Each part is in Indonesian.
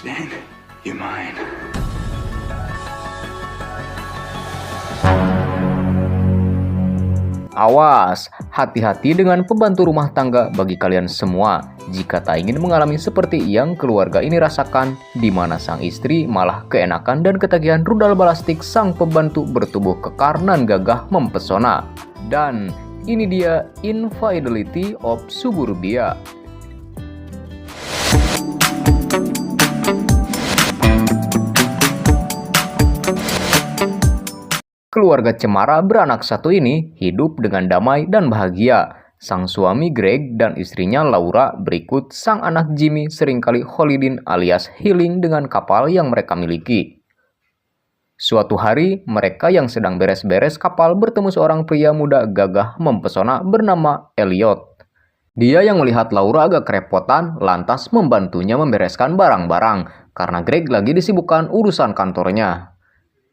understand? You're mine. Awas, hati-hati dengan pembantu rumah tangga bagi kalian semua jika tak ingin mengalami seperti yang keluarga ini rasakan, di mana sang istri malah keenakan dan ketagihan rudal balastik sang pembantu bertubuh kekar nan gagah mempesona. Dan ini dia Infidelity of Suburbia. Keluarga cemara beranak satu ini hidup dengan damai dan bahagia. Sang suami Greg dan istrinya Laura berikut sang anak Jimmy seringkali holidin alias healing dengan kapal yang mereka miliki. Suatu hari, mereka yang sedang beres-beres kapal bertemu seorang pria muda gagah mempesona bernama Elliot. Dia yang melihat Laura agak kerepotan lantas membantunya membereskan barang-barang karena Greg lagi disibukkan urusan kantornya.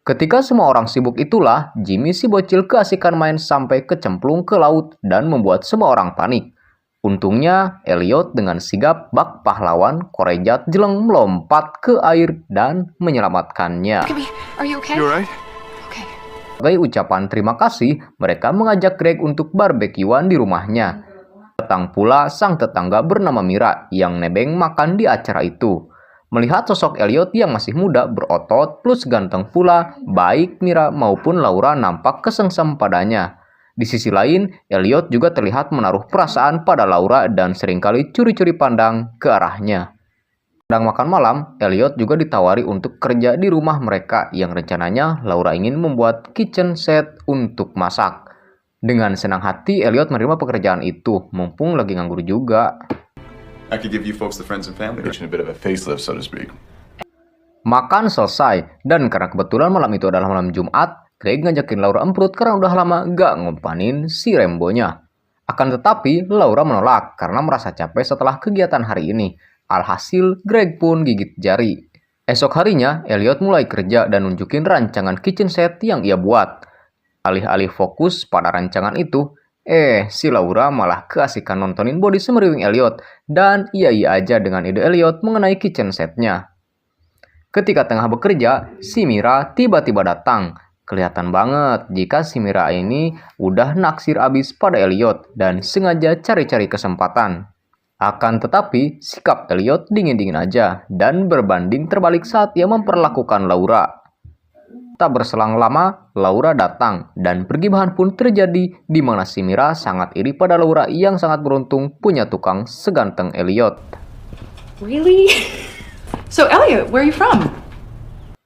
Ketika semua orang sibuk itulah, Jimmy si bocil keasikan main sampai kecemplung ke laut dan membuat semua orang panik. Untungnya, Elliot dengan sigap bak pahlawan korejat jeleng melompat ke air dan menyelamatkannya. Are you okay? You alright? Okay. Sebagai ucapan terima kasih, mereka mengajak Greg untuk barbekyuan di rumahnya. Datang pula sang tetangga bernama Mira yang nebeng makan di acara itu. Melihat sosok Elliot yang masih muda, berotot, plus ganteng pula, baik Mira maupun Laura nampak kesengsem padanya. Di sisi lain, Elliot juga terlihat menaruh perasaan pada Laura dan seringkali curi-curi pandang ke arahnya. Sedang makan malam, Elliot juga ditawari untuk kerja di rumah mereka yang rencananya Laura ingin membuat kitchen set untuk masak. Dengan senang hati, Elliot menerima pekerjaan itu, mumpung lagi nganggur juga. I could give you folks the friends and family. A bit of a facelift, so to speak. Makan selesai, dan karena kebetulan malam itu adalah malam Jumat, Greg ngajakin Laura emprut karena udah lama gak ngumpanin si Rembonya. Akan tetapi, Laura menolak karena merasa capek setelah kegiatan hari ini. Alhasil, Greg pun gigit jari. Esok harinya, Elliot mulai kerja dan nunjukin rancangan kitchen set yang ia buat. Alih-alih fokus pada rancangan itu, si Laura malah keasikan nontonin body semeriwing Elliot dan iya-iya aja dengan ide Elliot mengenai kitchen setnya. Ketika tengah bekerja, si Mira tiba-tiba datang. Kelihatan banget jika si Mira ini udah naksir abis pada Elliot dan sengaja cari-cari kesempatan. Akan tetapi, sikap Elliot dingin-dingin aja dan berbanding terbalik saat ia memperlakukan Laura. Tak berselang lama, Laura datang dan pergibahan pun terjadi di mana si Mira sangat iri pada Laura yang sangat beruntung punya tukang seganteng Elliot. Really? So Elliot, where are you from?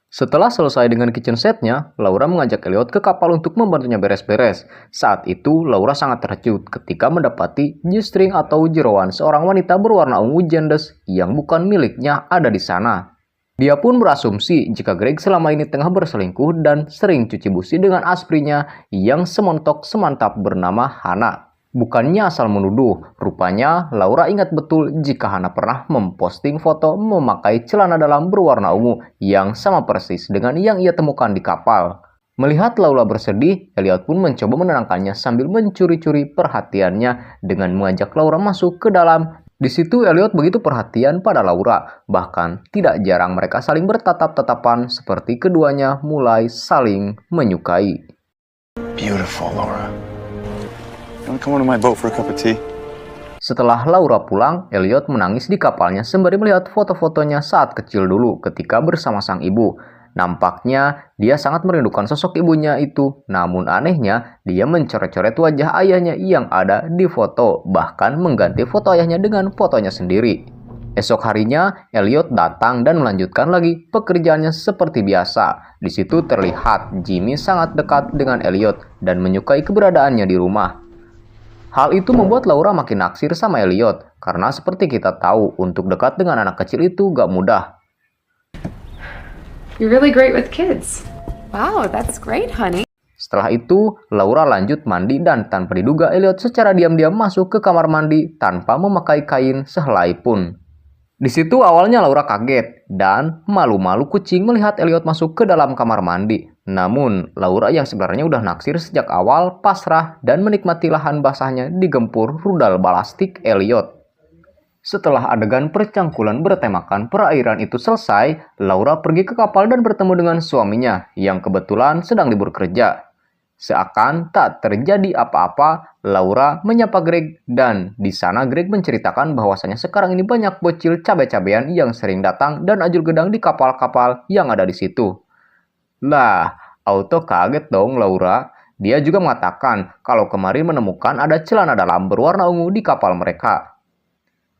Setelah selesai dengan kitchen setnya, Laura mengajak Elliot ke kapal untuk membantunya beres-beres. Saat itu, Laura sangat terkejut ketika mendapati G-string atau jeroan seorang wanita berwarna ungu jendes yang bukan miliknya ada di sana. Dia pun berasumsi jika Greg selama ini tengah berselingkuh dan sering cuci busi dengan asprinya yang semontok semantap bernama Hana. Bukannya asal menuduh, rupanya Laura ingat betul jika Hana pernah memposting foto memakai celana dalam berwarna ungu yang sama persis dengan yang ia temukan di kapal. Melihat Laura bersedih, Elliot pun mencoba menenangkannya sambil mencuri-curi perhatiannya dengan mengajak Laura masuk ke dalam. Di situ Elliot begitu perhatian pada Laura, bahkan tidak jarang mereka saling bertatap-tatapan seperti keduanya mulai saling menyukai. Beautiful, Laura. You wanna come on to my boat for a cup of tea? Setelah Laura pulang, Elliot menangis di kapalnya sembari melihat foto-fotonya saat kecil dulu ketika bersama sang ibu. Nampaknya dia sangat merindukan sosok ibunya itu, namun anehnya dia mencoret-coret wajah ayahnya yang ada di foto, bahkan mengganti foto ayahnya dengan fotonya sendiri. Esok harinya, Elliot datang dan melanjutkan lagi pekerjaannya seperti biasa. Di situ terlihat Jimmy sangat dekat dengan Elliot dan menyukai keberadaannya di rumah. Hal itu membuat Laura makin naksir sama Elliot, karena seperti kita tahu, untuk dekat dengan anak kecil itu gak mudah. You're really great with kids. Wow, that's great, honey. Setelah itu, Laura lanjut mandi dan tanpa diduga Elliot secara diam-diam masuk ke kamar mandi tanpa memakai kain sehelai pun. Di situ awalnya Laura kaget dan malu-malu kucing melihat Elliot masuk ke dalam kamar mandi. Namun, Laura yang sebenarnya udah naksir sejak awal pasrah dan menikmati lahan basahnya digempur rudal balastik Elliot. Setelah adegan percangkulan bertemakan perairan itu selesai, Laura pergi ke kapal dan bertemu dengan suaminya yang kebetulan sedang libur kerja. Seakan tak terjadi apa-apa, Laura menyapa Greg dan di sana Greg menceritakan bahwasanya sekarang ini banyak bocil cabe-cabean yang sering datang dan ajul gedang di kapal-kapal yang ada di situ. Lah, auto kaget dong Laura. Dia juga mengatakan kalau kemarin menemukan ada celana dalam berwarna ungu di kapal mereka.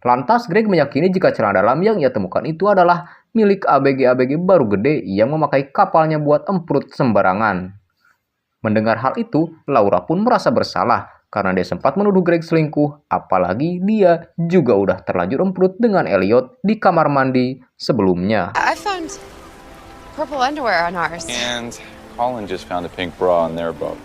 Lantas Greg meyakini jika celana dalam yang ia temukan itu adalah milik ABG-ABG baru gede yang memakai kapalnya buat emprut sembarangan. Mendengar hal itu, Laura pun merasa bersalah karena dia sempat menuduh Greg selingkuh, apalagi dia juga udah terlanjur emprut dengan Elliot di kamar mandi sebelumnya. I found purple underwear on ours. And Colin just found a pink bra on their boat.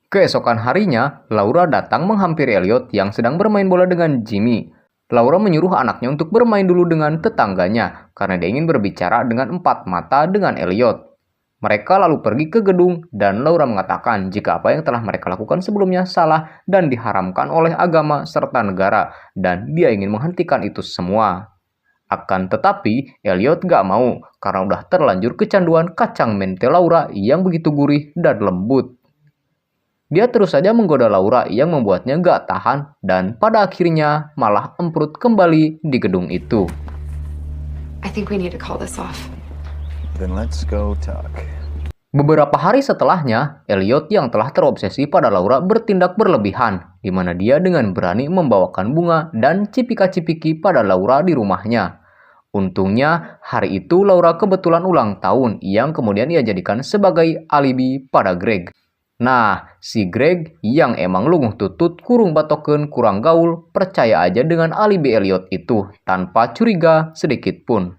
Keesokan harinya, Laura datang menghampiri Elliot yang sedang bermain bola dengan Jimmy. Laura menyuruh anaknya untuk bermain dulu dengan tetangganya karena dia ingin berbicara dengan empat mata dengan Elliot. Mereka lalu pergi ke gedung dan Laura mengatakan jika apa yang telah mereka lakukan sebelumnya salah dan diharamkan oleh agama serta negara dan dia ingin menghentikan itu semua. Akan tetapi, Elliot gak mau karena udah terlanjur kecanduan kacang mente Laura yang begitu gurih dan lembut. Dia terus saja menggoda Laura yang membuatnya gak tahan dan pada akhirnya malah emprut kembali di gedung itu. I think we need to call this off. Then let's go talk. Beberapa hari setelahnya, Elliot yang telah terobsesi pada Laura bertindak berlebihan, di mana dia dengan berani membawakan bunga dan cipika-cipiki pada Laura di rumahnya. Untungnya, hari itu Laura kebetulan ulang tahun yang kemudian ia jadikan sebagai alibi pada Greg. Nah, si Greg yang emang lunguh tutut kurung batokeun kurang gaul percaya aja dengan alibi Elliot itu tanpa curiga sedikit pun.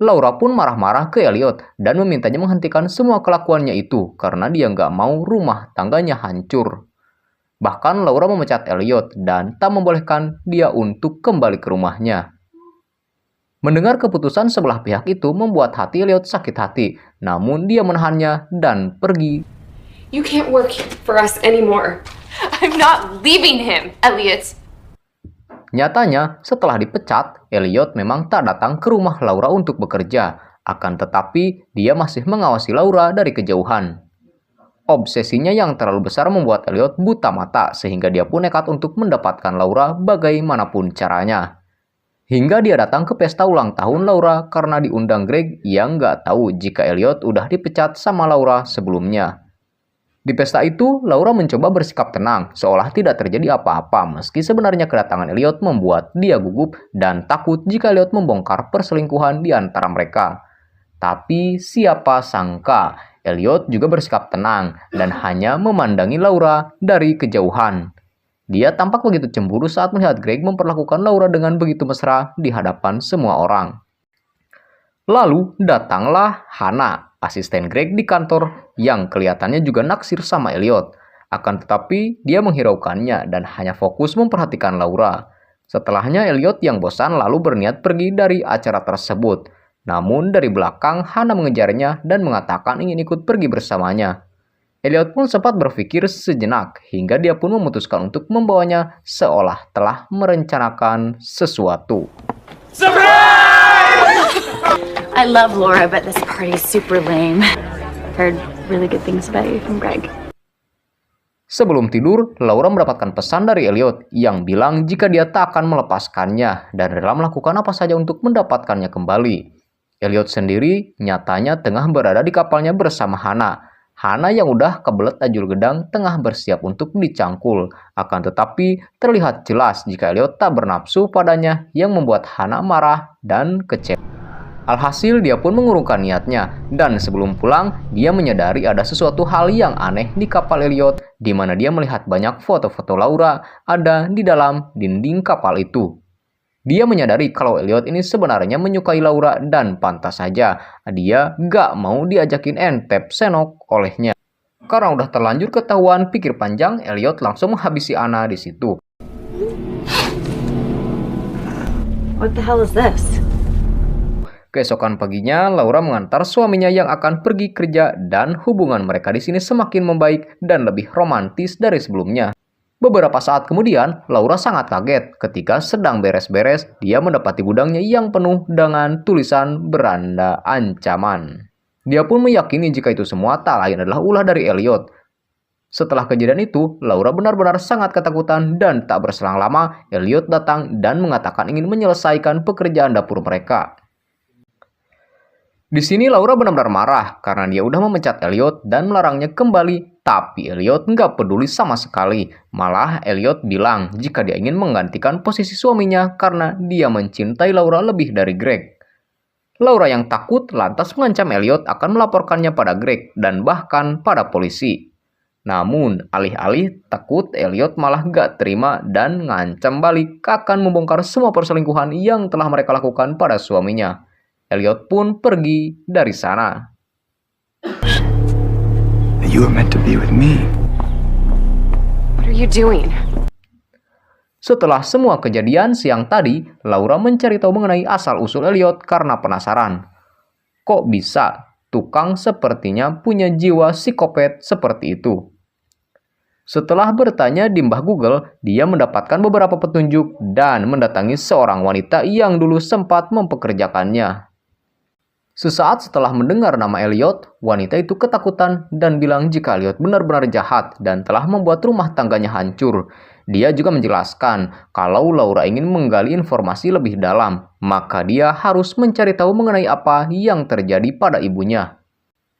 Laura pun marah-marah ke Elliot dan memintanya menghentikan semua kelakuannya itu karena dia nggak mau rumah tangganya hancur. Bahkan Laura memecat Elliot dan tak membolehkan dia untuk kembali ke rumahnya. Mendengar keputusan sebelah pihak itu membuat hati Elliot sakit hati, namun dia menahannya dan pergi. You can't work for us anymore. I'm not leaving him, Elliot. Nyatanya, setelah dipecat, Elliot memang tak datang ke rumah Laura untuk bekerja. Akan tetapi, dia masih mengawasi Laura dari kejauhan. Obsesinya yang terlalu besar membuat Elliot buta mata, sehingga dia pun nekat untuk mendapatkan Laura bagaimanapun caranya. Hingga dia datang ke pesta ulang tahun Laura karena diundang Greg yang nggak tahu jika Elliot udah dipecat sama Laura sebelumnya. Di pesta itu, Laura mencoba bersikap tenang, seolah tidak terjadi apa-apa, meski sebenarnya kedatangan Elliot membuat dia gugup dan takut jika Elliot membongkar perselingkuhan di antara mereka. Tapi siapa sangka, Elliot juga bersikap tenang dan hanya memandangi Laura dari kejauhan. Dia tampak begitu cemburu saat melihat Greg memperlakukan Laura dengan begitu mesra di hadapan semua orang. Lalu datanglah Hannah, asisten Greg di kantor yang kelihatannya juga naksir sama Elliot. Akan tetapi dia menghiraukannya dan hanya fokus memperhatikan Laura. Setelahnya Elliot yang bosan lalu berniat pergi dari acara tersebut. Namun dari belakang Hannah mengejarnya dan mengatakan ingin ikut pergi bersamanya. Elliot pun sempat berpikir sejenak hingga dia pun memutuskan untuk membawanya seolah telah merencanakan sesuatu. I love Laura, but this party is super lame. I've heard really good things about you from Greg. Sebelum tidur, Laura mendapatkan pesan dari Elliot yang bilang jika dia tak akan melepaskannya dan rela melakukan apa saja untuk mendapatkannya kembali. Elliot sendiri nyatanya tengah berada di kapalnya bersama Hannah. Hannah yang udah kebelet ajul gedang tengah bersiap untuk dicangkul. Akan tetapi terlihat jelas jika Elliot tak bernafsu padanya yang membuat Hannah marah dan kecewa. Alhasil dia pun mengurungkan niatnya dan sebelum pulang dia menyadari ada sesuatu hal yang aneh di kapal Elliot di mana dia melihat banyak foto-foto Laura ada di dalam dinding kapal itu. Dia menyadari kalau Elliot ini sebenarnya menyukai Laura dan pantas saja dia gak mau diajakin entep senok olehnya. Karena udah terlanjur ketahuan pikir panjang, Elliot langsung menghabisi Anna di situ. What the hell is this? Keesokan paginya, Laura mengantar suaminya yang akan pergi kerja dan hubungan mereka di sini semakin membaik dan lebih romantis dari sebelumnya. Beberapa saat kemudian, Laura sangat kaget ketika sedang beres-beres, dia mendapati gudangnya yang penuh dengan tulisan beranda ancaman. Dia pun meyakini jika itu semua tak lain adalah ulah dari Elliot. Setelah kejadian itu, Laura benar-benar sangat ketakutan dan tak berselang lama, Elliot datang dan mengatakan ingin menyelesaikan pekerjaan dapur mereka. Di sini Laura benar-benar marah karena dia udah memecat Elliot dan melarangnya kembali. Tapi Elliot nggak peduli sama sekali. Malah Elliot bilang jika dia ingin menggantikan posisi suaminya karena dia mencintai Laura lebih dari Greg. Laura yang takut lantas mengancam Elliot akan melaporkannya pada Greg dan bahkan pada polisi. Namun alih-alih takut, Elliot malah nggak terima dan ngancam balik akan membongkar semua perselingkuhan yang telah mereka lakukan pada suaminya. Elliot pun pergi dari sana. You were meant to be with me. What are you doing? Setelah semua kejadian siang tadi, Laura mencari tahu mengenai asal-usul Elliot karena penasaran. Kok bisa tukang sepertinya punya jiwa psikopat seperti itu? Setelah bertanya di Mbah Google, dia mendapatkan beberapa petunjuk dan mendatangi seorang wanita yang dulu sempat mempekerjakannya. Sesaat setelah mendengar nama Elliot, wanita itu ketakutan dan bilang jika Elliot benar-benar jahat dan telah membuat rumah tangganya hancur. Dia juga menjelaskan kalau Laura ingin menggali informasi lebih dalam, maka dia harus mencari tahu mengenai apa yang terjadi pada ibunya.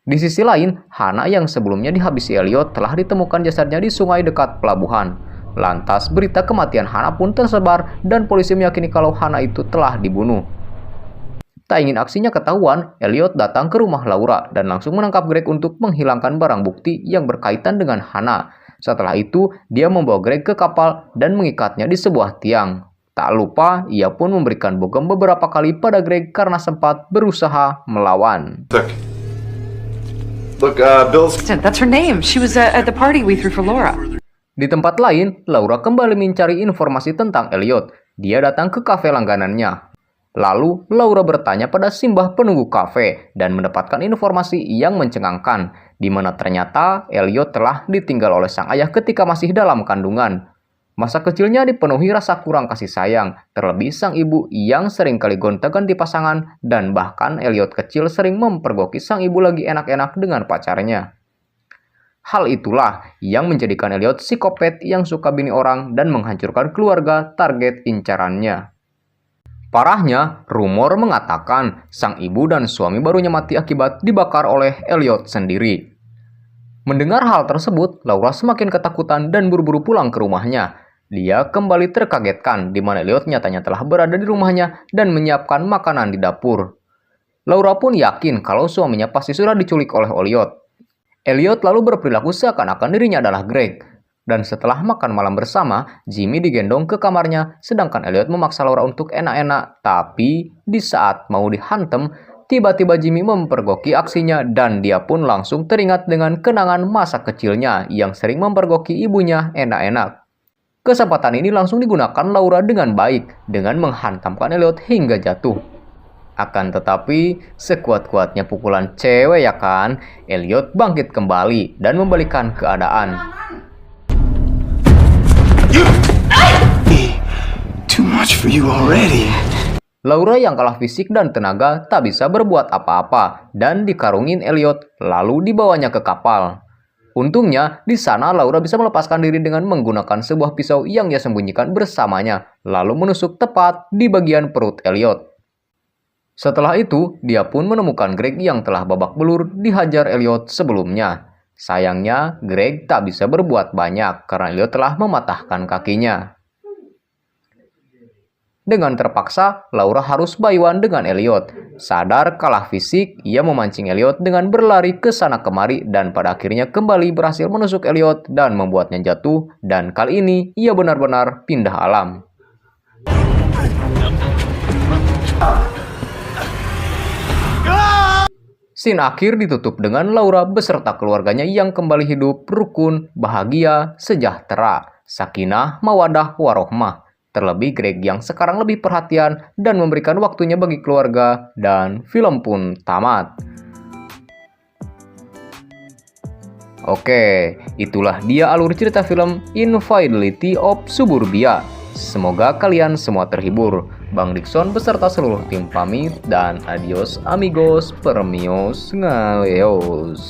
Di sisi lain, Hannah yang sebelumnya dihabisi Elliot telah ditemukan jasadnya di sungai dekat pelabuhan. Lantas berita kematian Hannah pun tersebar dan polisi meyakini kalau Hannah itu telah dibunuh. Tak ingin aksinya ketahuan, Elliot datang ke rumah Laura dan langsung menangkap Greg untuk menghilangkan barang bukti yang berkaitan dengan Hannah. Setelah itu, dia membawa Greg ke kapal dan mengikatnya di sebuah tiang. Tak lupa, ia pun memberikan bogem beberapa kali pada Greg karena sempat berusaha melawan. Look, Bill's... That's her name. She was at the party we threw for Laura. Di tempat lain, Laura kembali mencari informasi tentang Elliot. Dia datang ke kafe langganannya. Lalu, Laura bertanya pada simbah penunggu kafe dan mendapatkan informasi yang mencengangkan, di mana ternyata Elliot telah ditinggal oleh sang ayah ketika masih dalam kandungan. Masa kecilnya dipenuhi rasa kurang kasih sayang, terlebih sang ibu yang sering kali gonta-ganti pasangan, dan bahkan Elliot kecil sering mempergoki sang ibu lagi enak-enak dengan pacarnya. Hal itulah yang menjadikan Elliot psikopat yang suka bini orang dan menghancurkan keluarga target incarannya. Parahnya, rumor mengatakan sang ibu dan suami barunya mati akibat dibakar oleh Elliot sendiri. Mendengar hal tersebut, Laura semakin ketakutan dan buru-buru pulang ke rumahnya. Dia kembali terkagetkan di mana Elliot nyatanya telah berada di rumahnya dan menyiapkan makanan di dapur. Laura pun yakin kalau suaminya pasti sudah diculik oleh Elliot. Elliot lalu berperilaku seakan-akan dirinya adalah Greg. Dan setelah makan malam bersama, Jimmy digendong ke kamarnya, sedangkan Elliot memaksa Laura untuk enak-enak. Tapi di saat mau dihantam, tiba-tiba Jimmy mempergoki aksinya dan dia pun langsung teringat dengan kenangan masa kecilnya yang sering mempergoki ibunya enak-enak. Kesempatan ini langsung digunakan Laura dengan baik, dengan menghantamkan Elliot hingga jatuh. Akan tetapi, sekuat-kuatnya pukulan cewek ya kan, Elliot bangkit kembali dan membalikan keadaan. Too much for you already. Laura yang kalah fisik dan tenaga tak bisa berbuat apa-apa dan dikarungin Elliot lalu dibawanya ke kapal. Untungnya di sana Laura bisa melepaskan diri dengan menggunakan sebuah pisau yang dia sembunyikan bersamanya lalu menusuk tepat di bagian perut Elliot. Setelah itu dia pun menemukan Greg yang telah babak belur dihajar Elliot sebelumnya. Sayangnya Greg tak bisa berbuat banyak karena Elliot telah mematahkan kakinya. Dengan terpaksa, Laura harus buy-one dengan Elliot. Sadar kalah fisik, ia memancing Elliot dengan berlari ke sana kemari dan pada akhirnya kembali berhasil menusuk Elliot dan membuatnya jatuh, dan kali ini ia benar-benar pindah alam. Scene akhir ditutup dengan Laura beserta keluarganya yang kembali hidup rukun, bahagia, sejahtera, sakinah, mawadah, warohmah. Terlebih Greg yang sekarang lebih perhatian dan memberikan waktunya bagi keluarga, dan film pun tamat. Oke, itulah dia alur cerita film Infidelity of Suburbia. Semoga kalian semua terhibur. Bang Dikson beserta seluruh tim pamit dan adios amigos, permios, ngaleos.